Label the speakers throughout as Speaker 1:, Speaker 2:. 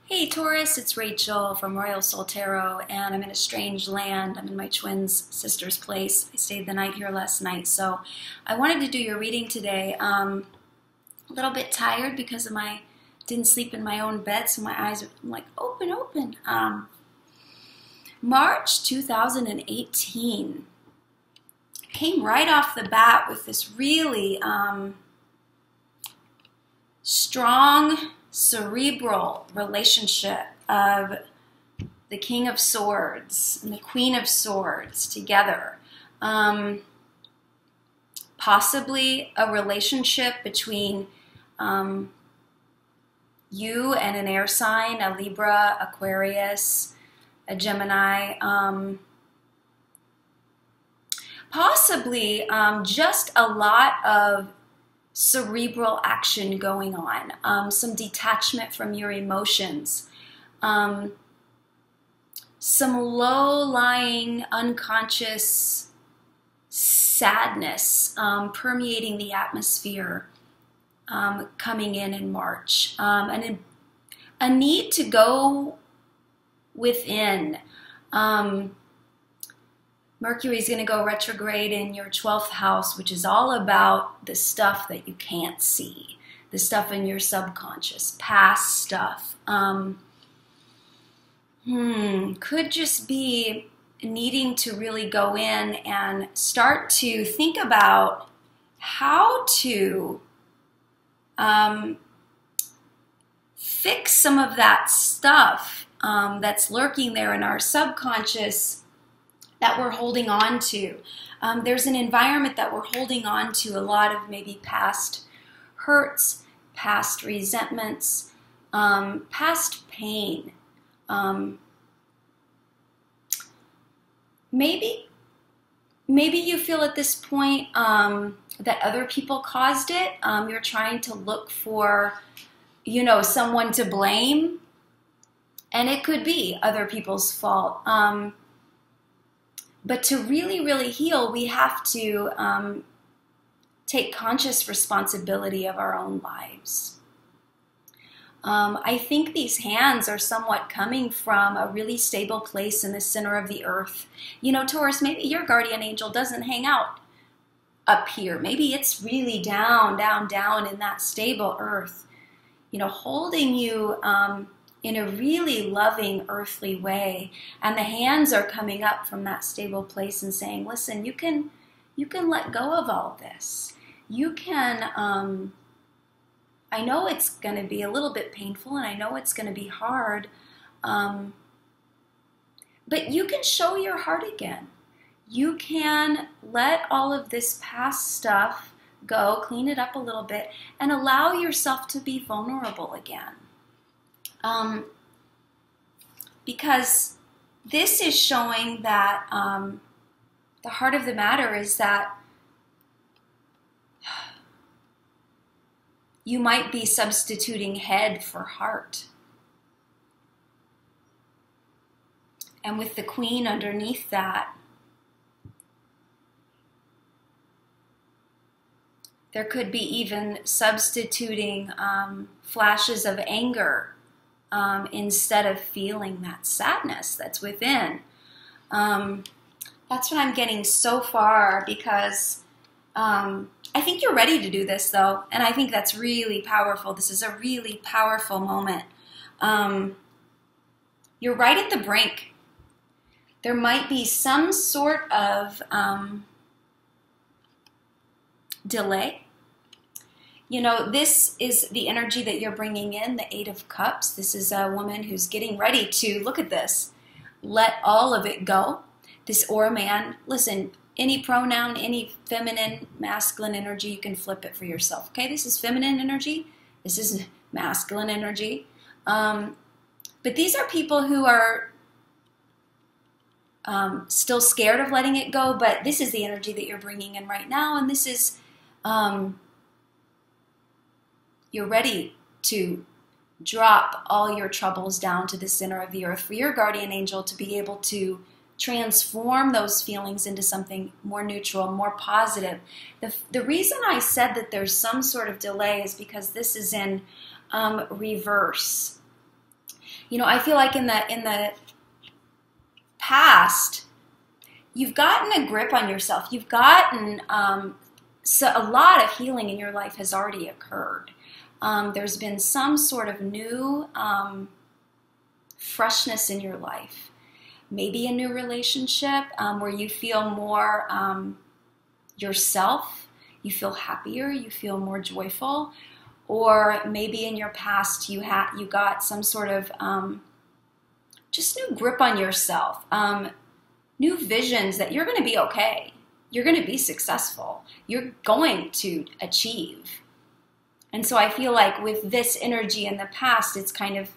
Speaker 1: Hey Taurus, it's Rachel from Royal Soul Tarot, and I'm in a strange land. I'm in my twin's sister's place. I stayed the night here last night, so I wanted to do your reading today. A little bit tired because of didn't sleep in my own bed, so my eyes are like open. March 2018 came right off the bat with this really strong cerebral relationship of the King of Swords and the Queen of Swords together. Possibly a relationship between you and an air sign, a Libra, Aquarius, a Gemini. Possibly just a lot of cerebral action going on, some detachment from your emotions, some low-lying unconscious sadness permeating the atmosphere coming in March, and a need to go within. Mercury is going to go retrograde in your 12th house, which is all about the stuff that you can't see, the stuff in your subconscious, past stuff. Could just be needing to really go in and start to think about how to fix some of that stuff that's lurking there in our subconscious that we're holding on to. There's an environment that we're holding on to, a lot of maybe past hurts, past resentments, past pain. Maybe you feel at this point that other people caused it. You're trying to look for, someone to blame, and it could be other people's fault. But to really, really heal, we have to take conscious responsibility of our own lives. I think these hands are somewhat coming from a really stable place in the center of the earth. Taurus, maybe your guardian angel doesn't hang out up here. Maybe it's really down in that stable earth, holding you in a really loving, earthly way. And the hands are coming up from that stable place and saying, listen, you can let go of all this. You can, I know it's going to be a little bit painful, and I know it's going to be hard, but you can show your heart again. You can let all of this past stuff go, clean it up a little bit, and allow yourself to be vulnerable again. Because this is showing that the heart of the matter is that you might be substituting head for heart. And with the Queen underneath that, there could be even substituting flashes of anger instead of feeling that sadness that's within. That's what I'm getting so far, because I think you're ready to do this, though, and I think that's really powerful. This is a really powerful moment. You're right at the brink. There might be some sort of delay. This is the energy that you're bringing in, the Eight of Cups. This is a woman who's getting ready to, look at this, let all of it go. This or man, listen, any pronoun, any feminine, masculine energy, you can flip it for yourself. Okay, this is feminine energy. This is masculine energy. But these are people who are still scared of letting it go, but this is the energy that you're bringing in right now, and this is... you're ready to drop all your troubles down to the center of the earth for your guardian angel to be able to transform those feelings into something more neutral, more positive. The reason I said that there's some sort of delay is because this is in reverse. You know, I feel like in the past, you've gotten a grip on yourself. You've gotten so a lot of healing in your life has already occurred. There's been some sort of new freshness in your life. Maybe a new relationship where you feel more yourself. You feel happier. You feel more joyful. Or maybe in your past you got some sort of just new grip on yourself. New visions that you're going to be okay. You're going to be successful. You're going to achieve. And so I feel like with this energy in the past, it's kind of,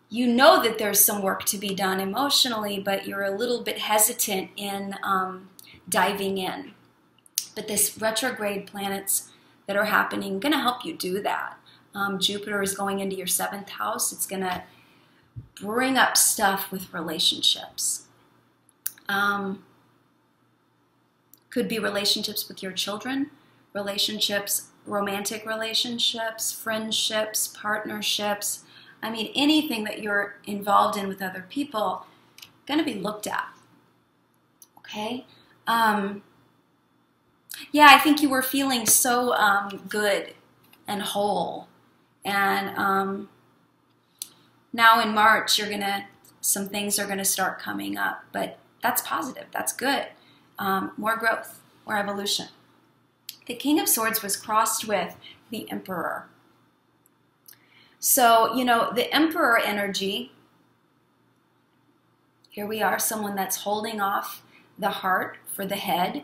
Speaker 1: you know that there's some work to be done emotionally, but you're a little bit hesitant in diving in. But this retrograde planets that are happening are going to help you do that. Jupiter is going into your 7th house. It's going to bring up stuff with relationships. Could be relationships with your children, relationships, romantic relationships, friendships, partnerships. I mean, anything that you're involved in with other people, going to be looked at. Okay? Yeah, I think you were feeling so good and whole. And now in March, some things are going to start coming up. But that's positive. That's good. More growth, more evolution. The King of Swords was crossed with the Emperor. So, you know, the Emperor energy, here we are, someone that's holding off the heart for the head,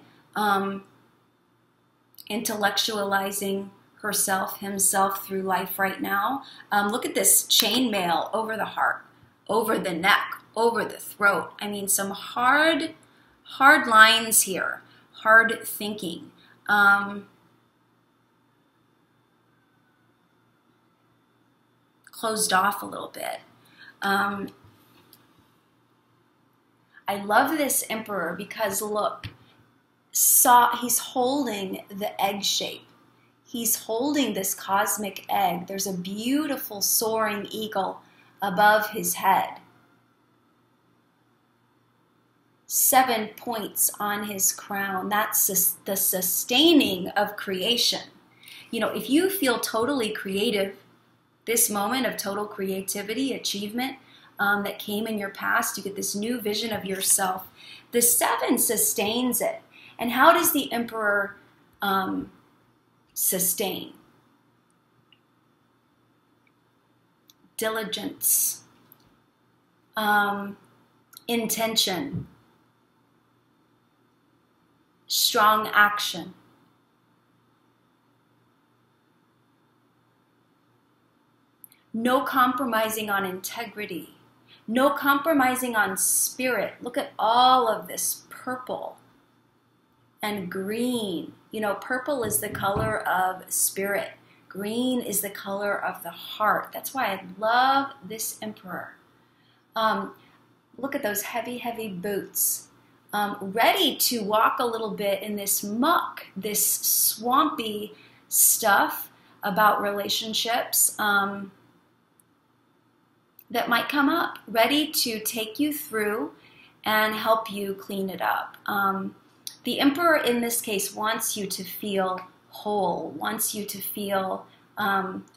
Speaker 1: intellectualizing herself, himself through life right now. Look at this chainmail over the heart, over the neck, over the throat. I mean, some hard lines here, hard thinking. Closed off a little bit. I love this Emperor because look, he's holding the egg shape. He's holding this cosmic egg. There's a beautiful soaring eagle above his head. 7 points on his crown. That's the sustaining of creation. You know, if you feel totally creative, this moment of total creativity, achievement that came in your past, you get this new vision of yourself. The 7 sustains it. And how does the Emperor sustain? Diligence, intention, strong action. No compromising on integrity. No compromising on spirit. Look at all of this purple and green. You know, purple is the color of spirit. Green is the color of the heart. That's why I love this Emperor. Look at those heavy, heavy boots. Ready to walk a little bit in this muck, this swampy stuff about relationships that might come up. Ready to take you through and help you clean it up. The Emperor in this case wants you to feel whole, wants you to feel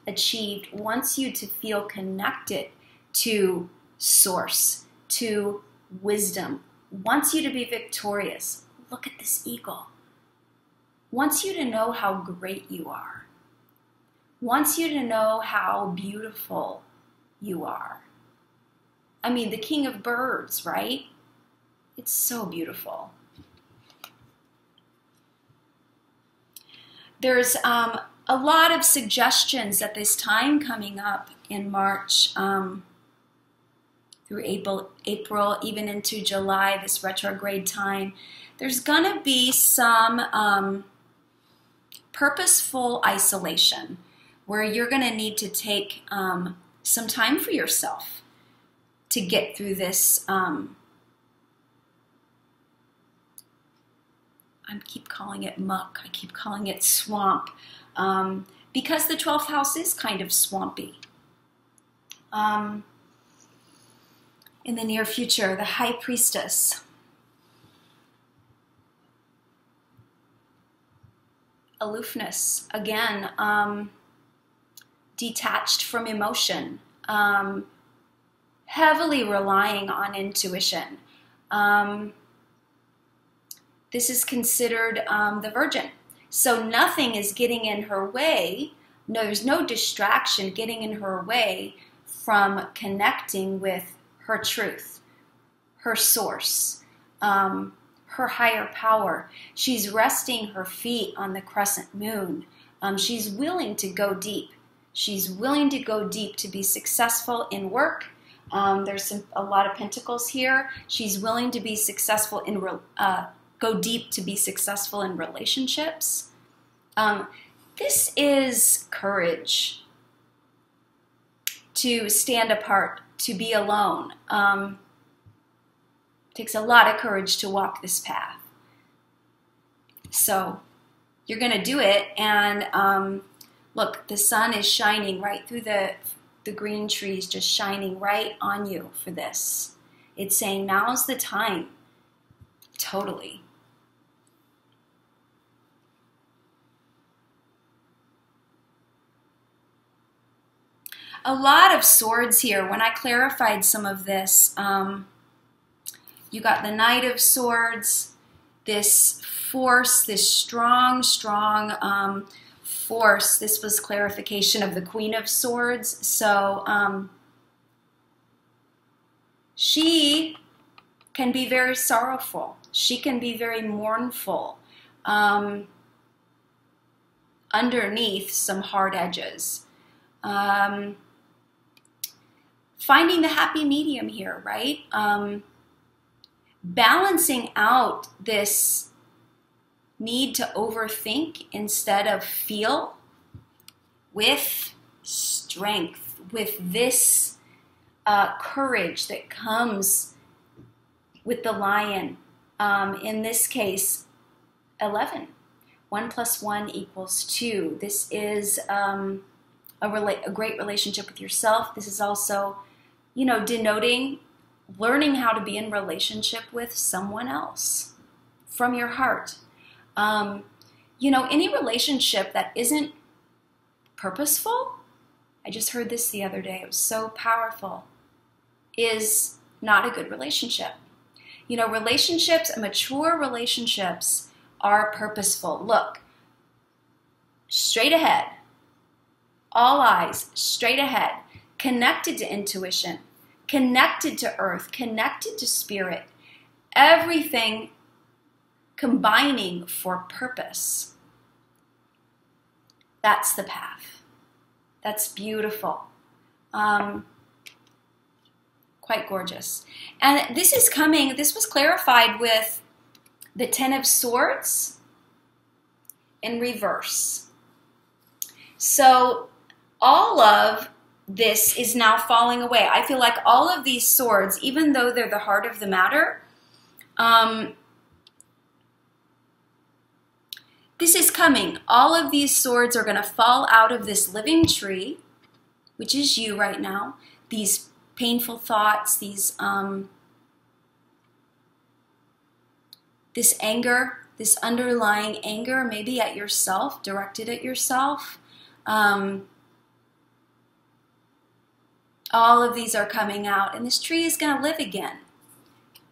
Speaker 1: achieved, wants you to feel connected to source, to wisdom, wants you to be victorious. Look at this eagle. Wants you to know how great you are. Wants you to know how beautiful you are. I mean, the king of birds, right? It's so beautiful. There's a lot of suggestions at this time coming up in March through April, even into July, this retrograde time. There's going to be some purposeful isolation where you're going to need to take some time for yourself to get through this. I keep calling it muck. I keep calling it swamp because the 12th house is kind of swampy. in the near future, the High Priestess. Aloofness, again, detached from emotion, heavily relying on intuition. This is considered the Virgin. So nothing is getting in her way. No, there's no distraction getting in her way from connecting with her truth, her source, her higher power. She's resting her feet on the crescent moon. She's willing to go deep. She's willing to go deep to be successful in work. There's a lot of pentacles here. She's willing to be successful in go deep to be successful in relationships. This is courage to stand apart, to be alone. Takes a lot of courage to walk this path. So you're going to do it, and look, the sun is shining right through the green trees, just shining right on you for this. It's saying now's the time. Totally. A lot of swords here. When I clarified some of this, you got the Knight of Swords, this force, this strong force. This was clarification of the Queen of Swords. So she can be very sorrowful. She can be very mournful. Underneath some hard edges. Finding the happy medium here, right? Balancing out this need to overthink instead of feel with strength, with this courage that comes with the lion. In this case, 11. 1 + 1 = 2. This is a great relationship with yourself. This is also, denoting learning how to be in relationship with someone else from your heart. Any relationship that isn't purposeful, I just heard this the other day, it was so powerful, is not a good relationship. Relationships, mature relationships are purposeful. Look, straight ahead, all eyes, straight ahead, connected to intuition, connected to earth, connected to spirit, everything combining for purpose. That's the path. That's beautiful. Quite gorgeous. And this was clarified with the Ten of Swords in reverse. So all of this is now falling away. I feel like all of these swords, even though they're the heart of the matter, this is coming. All of these swords are going to fall out of this living tree, which is you right now. These painful thoughts, these this anger, this underlying anger, maybe at yourself, directed at yourself. All of these are coming out, and this tree is going to live again,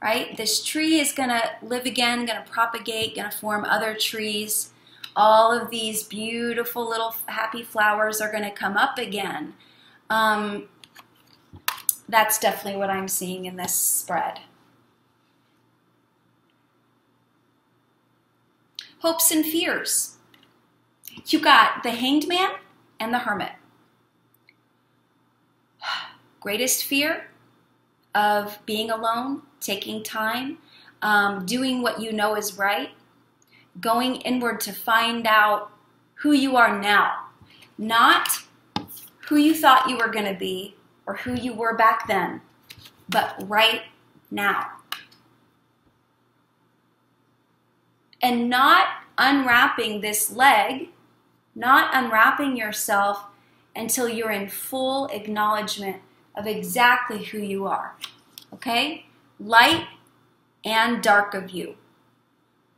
Speaker 1: right? This tree is going to live again, going to propagate, going to form other trees. All of these beautiful little happy flowers are going to come up again. That's definitely what I'm seeing in this spread. Hopes and fears. You got the Hanged Man and the Hermit. Greatest fear of being alone, taking time, doing what you know is right, going inward to find out who you are now, not who you thought you were going to be or who you were back then, but right now. And not unwrapping this leg, not unwrapping yourself until you're in full acknowledgement of exactly who you are. Okay? Light and dark of you.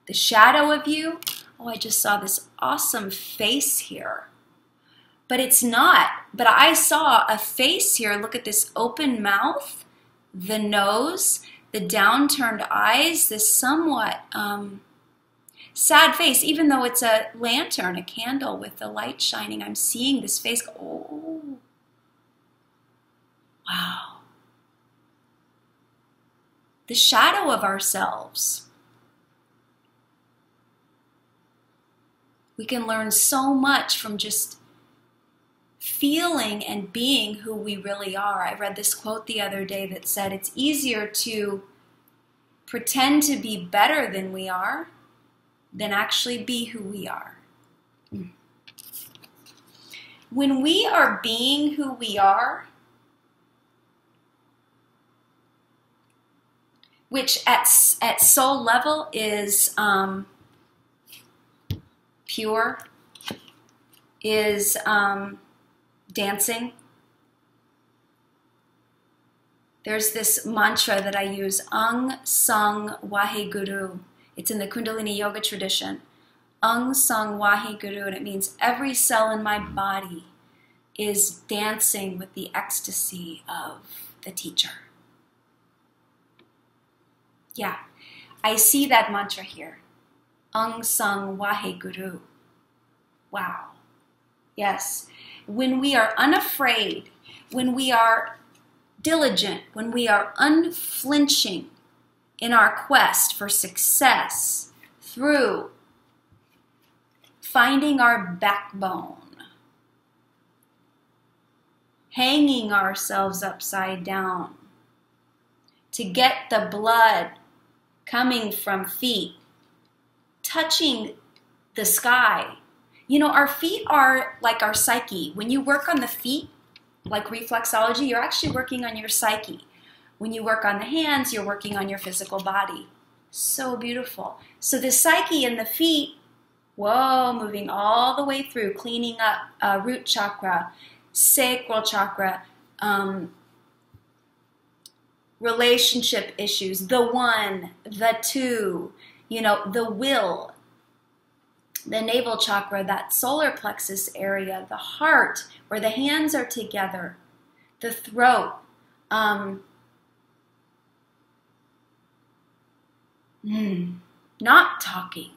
Speaker 1: The shadow of you. Oh, I just saw this awesome face here. But it's not. But I saw a face here. Look at this open mouth, the nose, the downturned eyes, this somewhat sad face. Even though it's a lantern, a candle with the light shining, I'm seeing this face. Oh, wow. The shadow of ourselves. We can learn so much from just feeling and being who we really are. I read this quote the other day that said it's easier to pretend to be better than we are than actually be who we are. When we are being who we are, which at soul level is pure, is dancing. There's this mantra that I use, Ang Sang Waheguru. It's in the Kundalini Yoga tradition. Ang Sang Waheguru, and it means every cell in my body is dancing with the ecstasy of the teacher. Yeah, I see that mantra here. Ang Sang Waheguru. Wow. Yes. When we are unafraid, when we are diligent, when we are unflinching in our quest for success through finding our backbone, hanging ourselves upside down to get the blood coming from feet, touching the sky. You know, our feet are like our psyche. When you work on the feet, like reflexology, you're actually working on your psyche. When you work on the hands, you're working on your physical body. So beautiful. So the psyche and the feet, whoa, moving all the way through, cleaning up root chakra, sacral chakra, relationship issues, the one, the two, you know, the will, the navel chakra, that solar plexus area, the heart, where the hands are together, the throat, not talking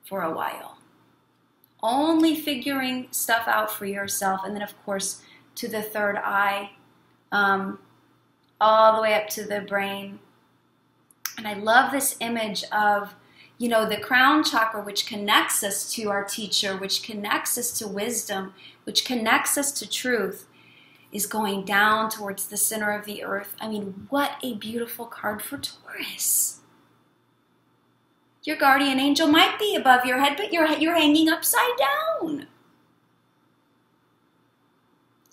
Speaker 1: for a while, only figuring stuff out for yourself, and then of course to the third eye, all the way up to the brain. And I love this image of, you know, the crown chakra, which connects us to our teacher, which connects us to wisdom, which connects us to truth, is going down towards the center of the earth. I mean, what a beautiful card for Taurus. Your guardian angel might be above your head, but you're hanging upside down.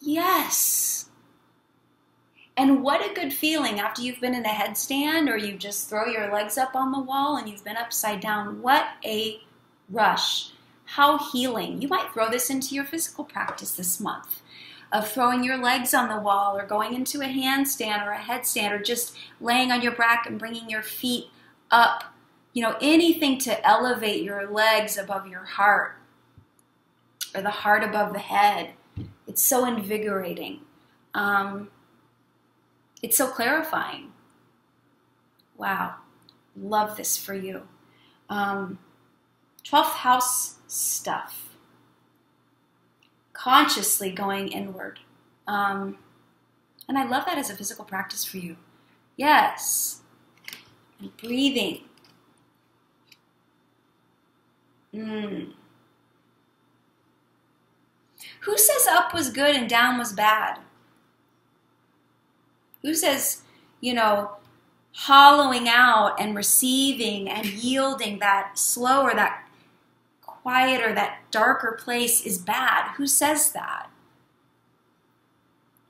Speaker 1: Yes. And what a good feeling after you've been in a headstand or you just throw your legs up on the wall and you've been upside down. What a rush. How healing. You might throw this into your physical practice this month of throwing your legs on the wall or going into a handstand or a headstand or just laying on your back and bringing your feet up. You know, anything to elevate your legs above your heart or the heart above the head. It's so invigorating. It's so clarifying. Wow. Love this for you. 12th house stuff. Consciously going inward. And I love that as a physical practice for you. Yes. And breathing. Who says up was good and down was bad? Who says, you know, hollowing out and receiving and yielding, that slower, that quieter, that darker place is bad? Who says that?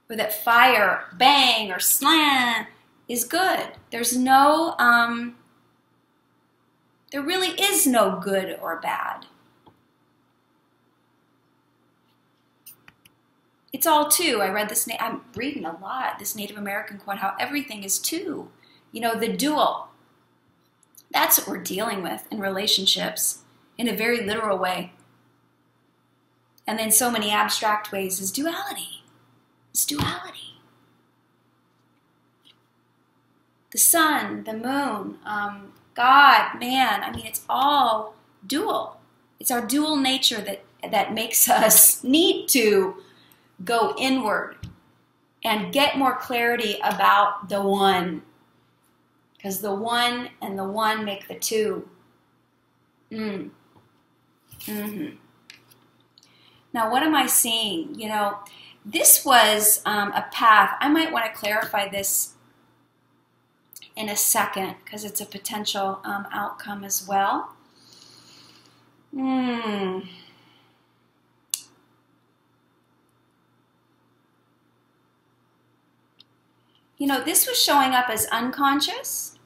Speaker 1: Or that fire, bang, or slam is good? There's no, there really is no good or bad. It's all two. I read this, I'm reading a lot, this Native American quote, how everything is two. You know, the dual. That's what we're dealing with in relationships in a very literal way. And then so many abstract ways is duality. It's duality. The sun, the moon, God, man, I mean, it's all dual. It's our dual nature that makes us need to go inward and get more clarity about the one. Because the one and the one make the two. Now, what am I seeing? You know, this was a path. I might want to clarify this in a second because it's a potential outcome as well. You know, this was showing up as unconscious.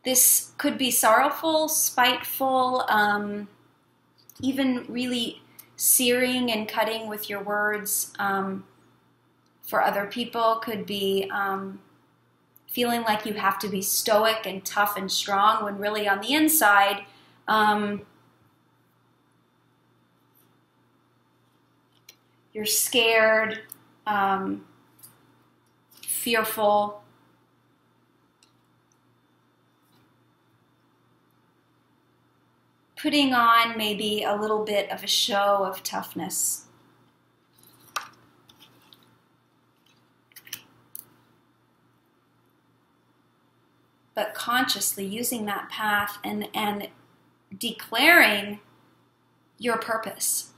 Speaker 1: This could be sorrowful, spiteful, even really searing and cutting with your words for other people. Could be feeling like you have to be stoic and tough and strong when really on the inside, you're scared, fearful. Putting on maybe a little bit of a show of toughness. But consciously using that path and declaring your purpose.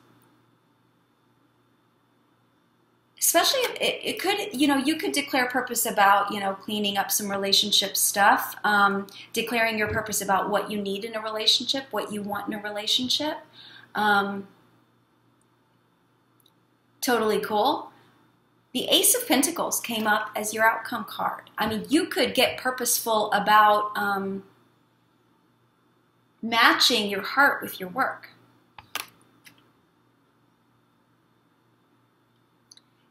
Speaker 1: Especially if it could, you know, you could declare purpose about, you know, cleaning up some relationship stuff, declaring your purpose about what you need in a relationship, what you want in a relationship. Totally cool. The Ace of Pentacles came up as your outcome card. I mean, you could get purposeful about matching your heart with your work.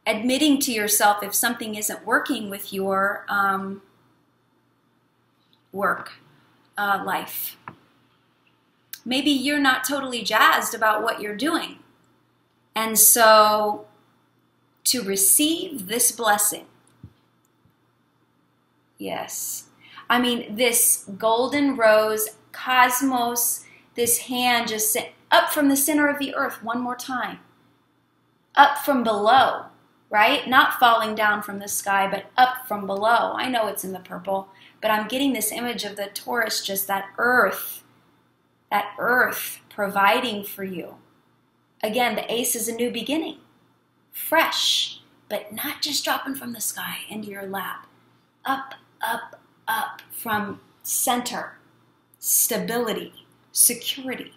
Speaker 1: Admitting to yourself if something isn't working with your work life. Maybe you're not totally jazzed about what you're doing. And so to receive this blessing, yes. I mean, this golden rose, cosmos, this hand just up from the center of the earth one more time. Up from below. Right? Not falling down from the sky, but up from below. I know it's in the purple, but I'm getting this image of the Taurus, just that earth providing for you. Again, the ace is a new beginning. Fresh, but not just dropping from the sky into your lap. Up, up, up from center, stability, security.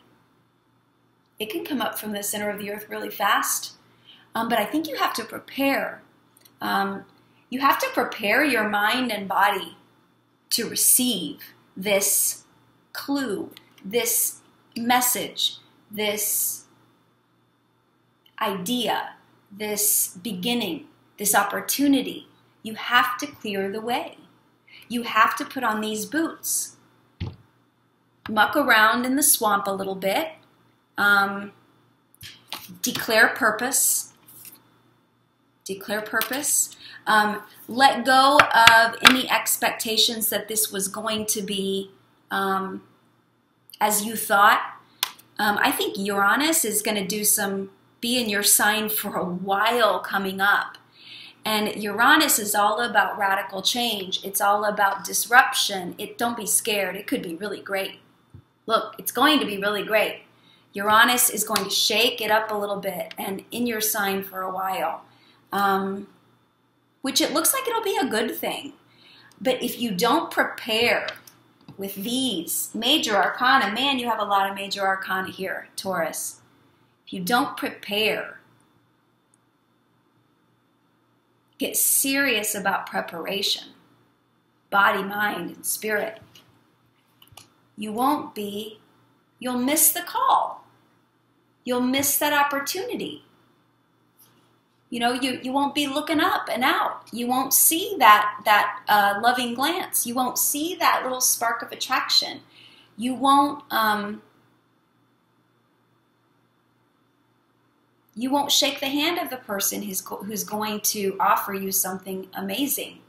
Speaker 1: It can come up from the center of the earth really fast. But I think you have to prepare. You have to prepare your mind and body to receive this clue, this message, this idea, this beginning, this opportunity. You have to clear the way. You have to put on these boots. Muck around in the swamp a little bit. Declare purpose. Declare purpose. Let go of any expectations that this was going to be as you thought. I think Uranus is going to be in your sign for a while coming up. And Uranus is all about radical change. It's all about disruption. Don't be scared. It could be really great. Look, it's going to be really great. Uranus is going to shake it up a little bit and in your sign for a while. Which it looks like it'll be a good thing. But if you don't prepare with these major arcana, man, you have a lot of major arcana here, Taurus. If you don't prepare, get serious about preparation, body, mind, and spirit, you'll miss the call. you'll miss that opportunity. You know, you won't be looking up and out. You won't see that loving glance. You won't see that little spark of attraction. You won't shake the hand of the person who's going to offer you something amazing.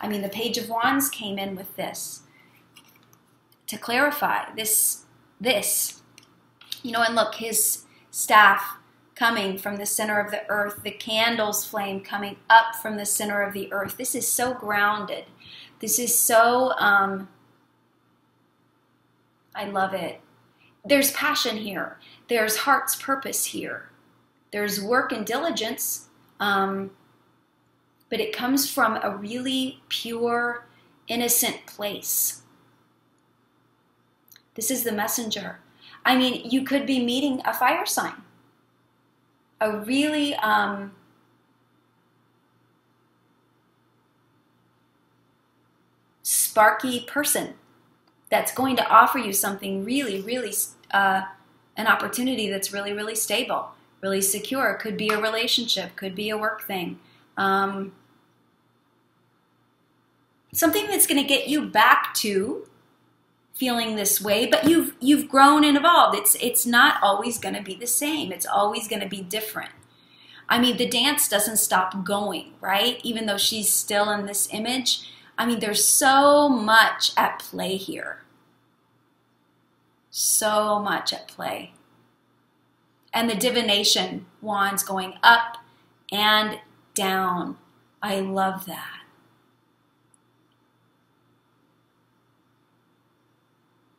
Speaker 1: I mean, the Page of Wands came in with this to clarify this. You know, and look, his staff coming from the center of the earth, the candle's flame coming up from the center of the earth. This is so grounded. This is so, I love it. There's passion here. There's heart's purpose here. There's work and diligence, but it comes from a really pure, innocent place. This is the messenger. I mean, you could be meeting a fire sign. A really sparky person that's going to offer you something really, really, an opportunity that's really, really stable, really secure. Could be a relationship, could be a work thing. Something that's going to get you back to feeling this way, but you've grown and evolved. It's not always going to be the same. It's always going to be different. I mean, the dance doesn't stop going, right? Even though she's still in this image. I mean, there's so much at play here. So much at play. And the divination wands going up and down. I love that.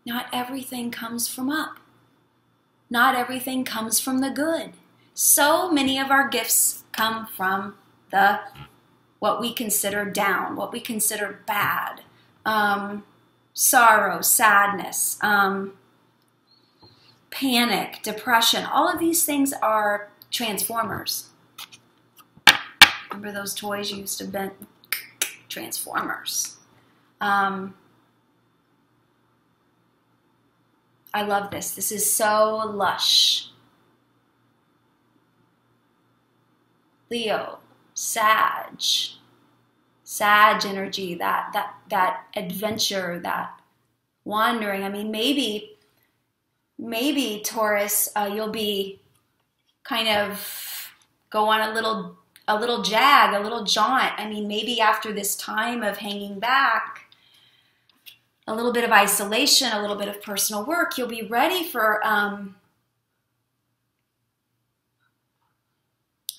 Speaker 1: Not everything comes from up. Not everything comes from the good. So many of our gifts come from what we consider down, what we consider bad, sorrow, sadness, panic, depression. All of these things are transformers. Remember those toys you used to bend? Transformers. I love this. This is so lush. Leo, Sag energy, that adventure, that wandering. I mean, maybe Taurus, you'll be kind of go on a little jag, a little jaunt. I mean, maybe after this time of hanging back, a little bit of isolation, a little bit of personal work, you'll be ready for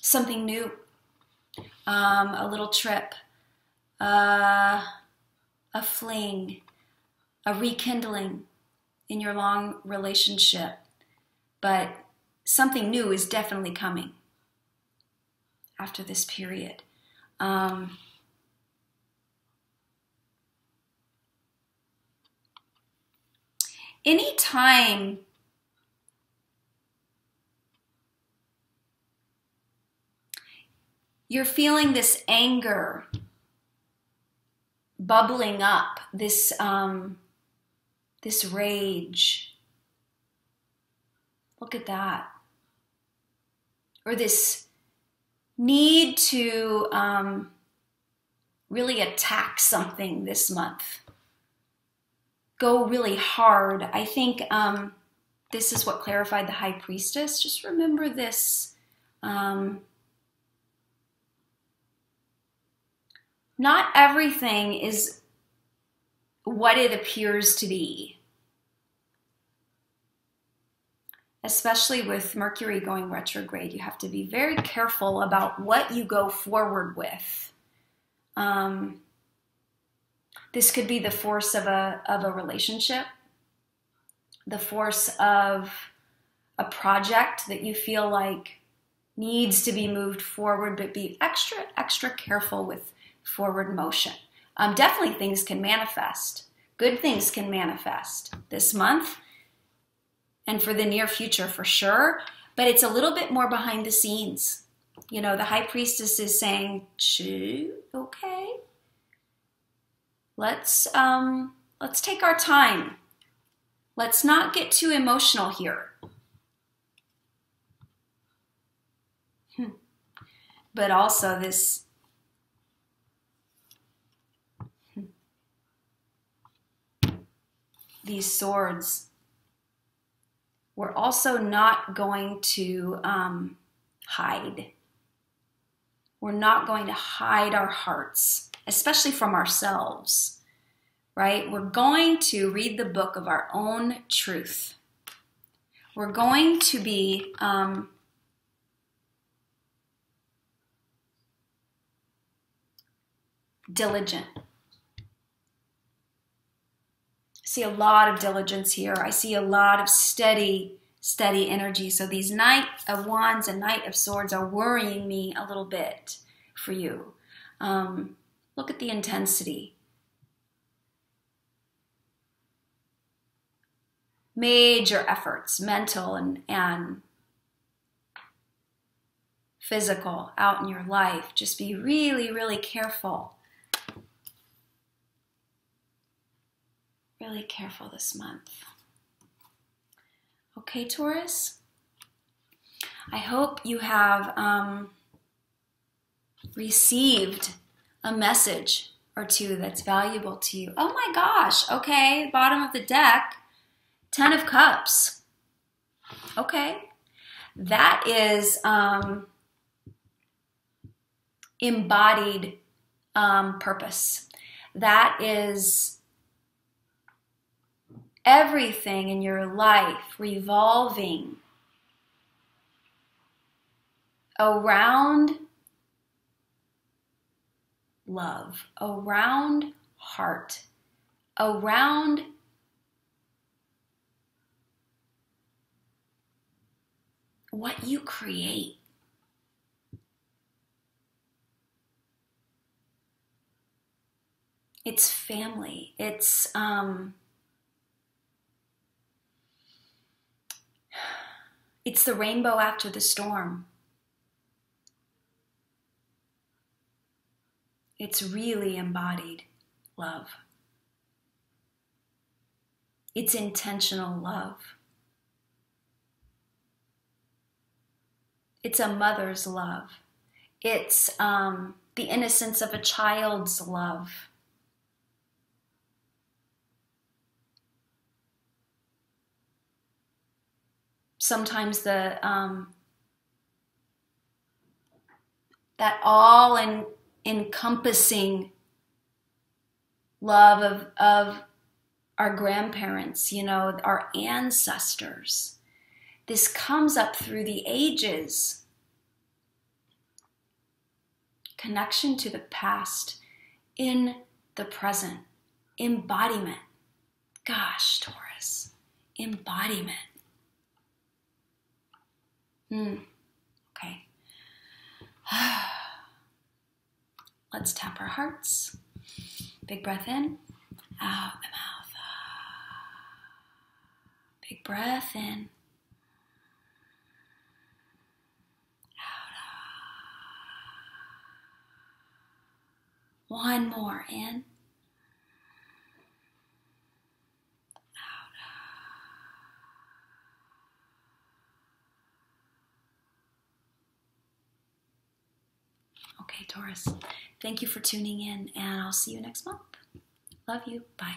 Speaker 1: something new, a little trip, a fling, a rekindling in your long relationship. But something new is definitely coming after this period. Anytime you're feeling this anger bubbling up, this rage, look at that, or this need to really attack something this month. Go really hard. I think this is what clarified the High Priestess. Just remember this. Not everything is what it appears to be. Especially with Mercury going retrograde, you have to be very careful about what you go forward with. This could be the force of a relationship, the force of a project that you feel like needs to be moved forward, but be extra careful with forward motion. Definitely things can manifest. Good things can manifest this month and for the near future for sure, but it's a little bit more behind the scenes. You know, the High Priestess is saying, okay. Let's take our time. Let's not get too emotional here. But also these swords, we're also not going to hide. We're not going to hide our hearts, especially from ourselves, right? We're going to read the book of our own truth. We're going to be diligent. I see a lot of diligence here. I see a lot of steady energy. So these Knight of Wands and Knight of Swords are worrying me a little bit for you. Look at the intensity. Major efforts, mental and physical, out in your life. Just be really, really careful. Really careful this month. Okay, Taurus? I hope you have received a message or two that's valuable to you. Oh my gosh, okay, bottom of the deck, 10 of Cups. Okay, that is embodied purpose. That is everything in your life revolving around love, around heart, around what you create. It's family. It's the rainbow after the storm. It's really embodied love. It's intentional love. It's a mother's love. It's the innocence of a child's love. Sometimes that all encompassing love of our grandparents, you know, our ancestors. This comes up through the ages. Connection to the past in the present. Embodiment. Gosh, Taurus. Embodiment. Okay. Let's tap our hearts. Big breath in, out the mouth. Big breath in, out. One more in, out. Okay, Taurus, thank you for tuning in, and I'll see you next month. Love you. Bye.